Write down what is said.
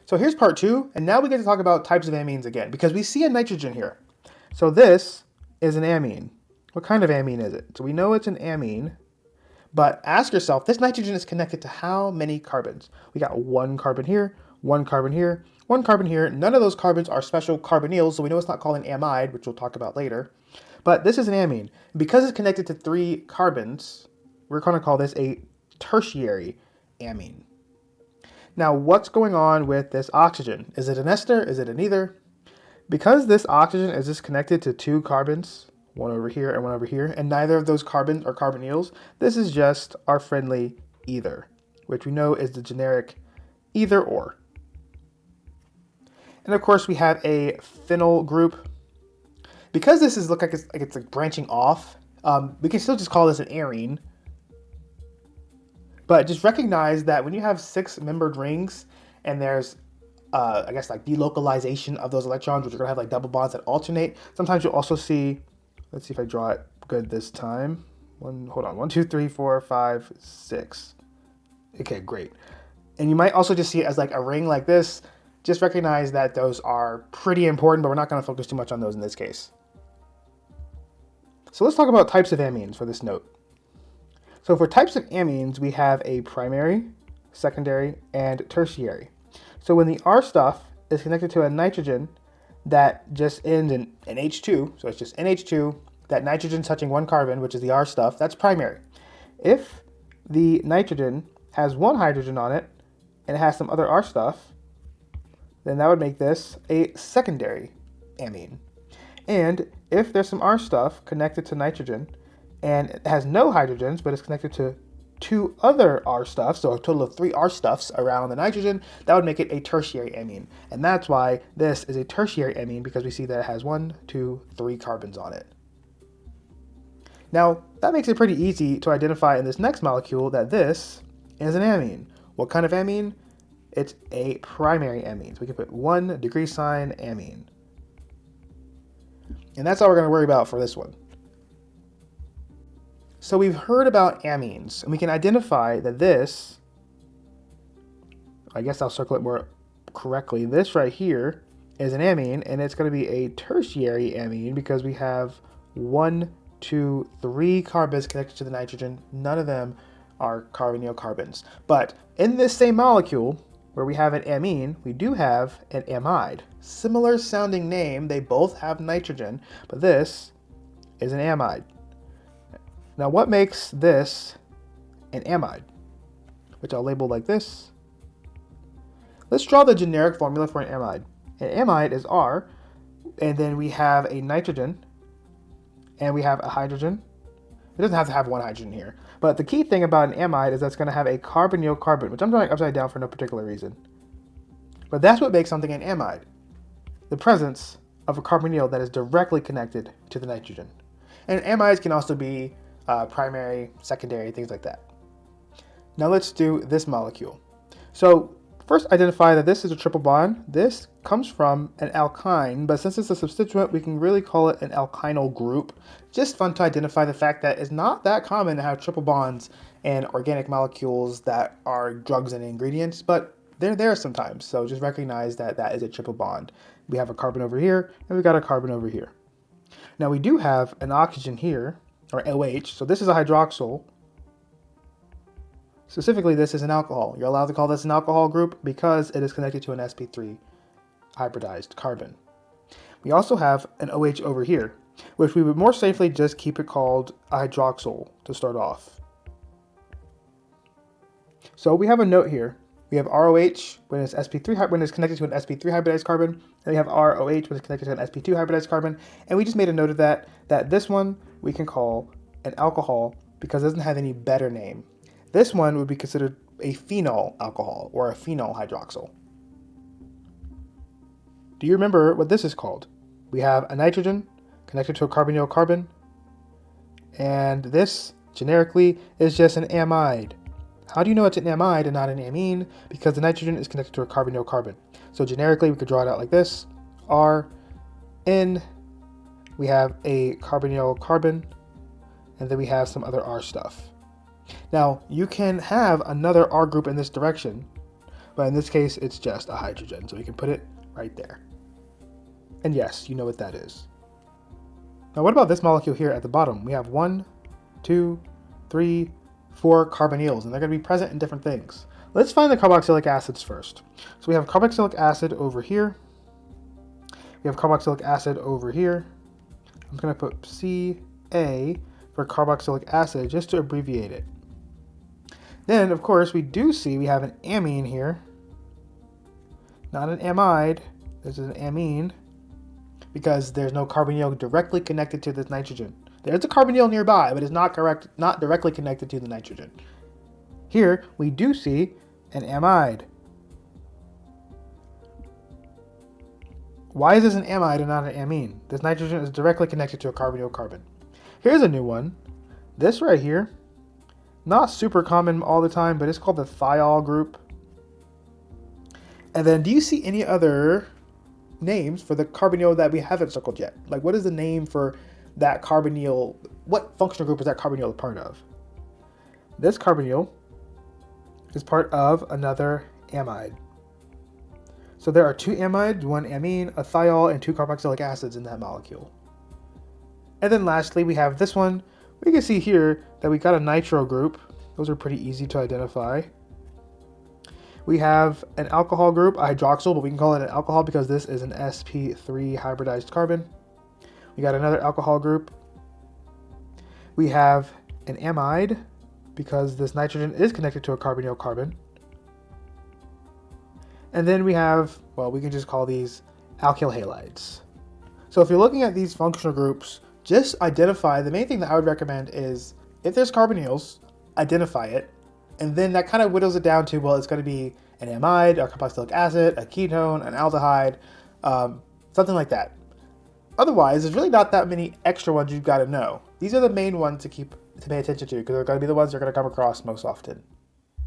So here's part 2, and now we get to talk about types of amines again, because we see a nitrogen here. So this is an amine. What kind of amine is it? So we know it's an amine, but ask yourself, this nitrogen is connected to how many carbons? We got one carbon here, one carbon here, one carbon here. None of those carbons are special carbonyls, so we know it's not called an amide, which we'll talk about later. But this is an amine. Because it's connected to 3 carbons, we're going to call this a tertiary amine. Now, what's going on with this oxygen? Is it an ester? Is it an ether? Because this oxygen is just connected to 2 carbons, one over here and one over here, and neither of those carbons are carbonyls, this is just our friendly ether, which we know is the generic either or. And of course, we have a phenyl group. Because this is look like it's like branching off, we can still just call this an arene. But just recognize that when you have 6-membered rings and there's, I guess, like delocalization of those electrons, which are going to have like double bonds that alternate, sometimes you'll also see, let's see if I draw it good this time. Hold on, 1, 2, 3, 4, 5, 6. Okay, great. And you might also just see it as like a ring like this. Just recognize that those are pretty important, but we're not going to focus too much on those in this case. So let's talk about types of amines for this note. So for types of amines, we have a primary, secondary, and tertiary. So when the R stuff is connected to a nitrogen that just ends in NH2, so it's just NH2, that nitrogen touching 1 carbon, which is the R stuff, that's primary. If the nitrogen has 1 hydrogen on it and it has some other R stuff, then that would make this a secondary amine. And if there's some R stuff connected to nitrogen and it has no hydrogens, but it's connected to 2 other R stuffs, so a total of 3 R stuffs around the nitrogen, that would make it a tertiary amine. And that's why this is a tertiary amine, because we see that it has 1, 2, 3 carbons on it. Now, that makes it pretty easy to identify in this next molecule that this is an amine. What kind of amine? It's a primary amine. So we can put 1 degree sign amine. And that's all we're going to worry about for this one. So we've heard about amines, and we can identify that this, I guess I'll circle it more correctly, this right here is an amine, and it's going to be a tertiary amine because we have 1, 2, 3 carbons connected to the nitrogen. None of them are carbonyl carbons. But in this same molecule, where we have an amine, we do have an amide. Similar sounding name, they both have nitrogen, but this is an amide. Now what makes this an amide, which I'll label like this? Let's draw the generic formula for an amide. An amide is R, and then we have a nitrogen, and we have a hydrogen. It doesn't have to have 1 hydrogen here. But the key thing about an amide is that's going to have a carbonyl carbon, which I'm drawing upside down for no particular reason. But that's what makes something an amide. The presence of a carbonyl that is directly connected to the nitrogen. And amides can also be primary, secondary, things like that. Now let's do this molecule. So first identify that this is a triple bond. This comes from an alkyne, but since it's a substituent, we can really call it an alkynyl group. Just fun to identify the fact that it's not that common to have triple bonds in organic molecules that are drugs and ingredients, but they're there sometimes. So just recognize that that is a triple bond. We have a carbon over here, and we've got a carbon over here. Now we do have an oxygen here, or OH, so this is a hydroxyl. Specifically, this is an alcohol. You're allowed to call this an alcohol group because it is connected to an sp3 hybridized carbon. We also have an OH over here, which we would more safely just keep it called a hydroxyl to start off. So we have a note here. We have ROH when it's sp3 when it's connected to an sp3 hybridized carbon, and we have ROH when it's connected to an sp2 hybridized carbon, and we just made a note of that this one we can call an alcohol because it doesn't have any better name. This one would be considered a phenol alcohol or a phenol hydroxyl. Do you remember what this is called? We have a nitrogen connected to a carbonyl carbon, and this generically is just an amide. How do you know it's an amide and not an amine? Because the nitrogen is connected to a carbonyl carbon. So generically we could draw it out like this. R, N, we have a carbonyl carbon, and then we have some other R stuff. Now, you can have another R group in this direction, but in this case, it's just a hydrogen. So we can put it right there. And yes, you know what that is. Now, what about this molecule here at the bottom? We have 1, 2, 3, 4 carbonyls, and they're going to be present in different things. Let's find the carboxylic acids first. So we have carboxylic acid over here. We have carboxylic acid over here. I'm going to put Ca for carboxylic acid just to abbreviate it. Then, of course, we have an amine here. Not an amide. This is an amine because there's no carbonyl directly connected to this nitrogen. There's a carbonyl nearby, but it's not directly connected to the nitrogen. Here, we do see an amide. Why is this an amide and not an amine? This nitrogen is directly connected to a carbonyl carbon. Here's a new one. This right here, not super common all the time, but it's called the thiol group. And then do you see any other names for the carbonyl that we haven't circled yet? Like, what is the name for that carbonyl? What functional group is that carbonyl a part of? This carbonyl is part of another amide. So there are 2 amides, 1 amine, a thiol, and 2 carboxylic acids in that molecule. And then lastly, we have this one. We can see here that we got a nitro group. Those are pretty easy to identify. We have an alcohol group, a hydroxyl, but we can call it an alcohol because this is an sp3 hybridized carbon. We got another alcohol group. We have an amide because this nitrogen is connected to a carbonyl carbon. And then we have, well, we can just call these alkyl halides. So if you're looking at these functional groups, just identify, the main thing that I would recommend is if there's carbonyls, identify it. And then that kind of whittles it down to, well, it's going to be an amide, a carboxylic acid, a ketone, an aldehyde, something like that. Otherwise, there's really not that many extra ones you've got to know. These are the main ones to pay attention to because they're going to be the ones you're going to come across most often.